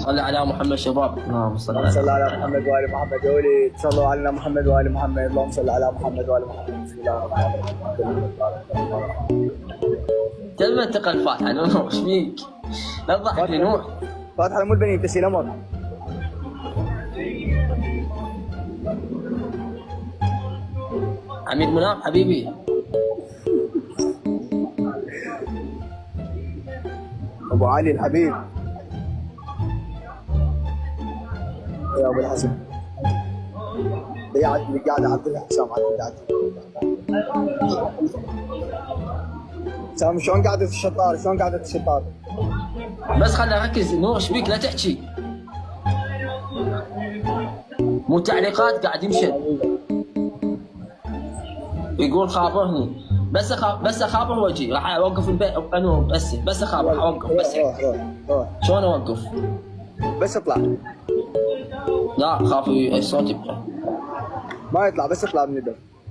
صل على محمد شباب. اللهم صل اللهم على صل على محمد وال محمد. يا ولد صلوا على محمد وال محمد. اللهم صل على محمد وال محمد. بسم الله الرحمن الرحيم. تم انتقل الفاتحه نور، ايش فيك؟ لا تضحك لي نور. فاتحه مو البنين تسيل امر. عميد مناف حبيبي. ابو علي الحبيب يا ابو الحسن. قاعد عبد الله حسام قاعد. سام شلون قعدة الشطار؟ شلون قعدة الشطار؟ بس خلنا ركز نور، ايش فيك؟ لا تحكي. مو تعليقات قاعد يمشي. يقول خابرني بس اخابر وجهي راح اوقف البيت انور بس اخابر اوقف بس. روح. شلون اوقف؟ بس اطلع. لا خاف الصوت يبقى. ما يطلع بس اطلع من الباب.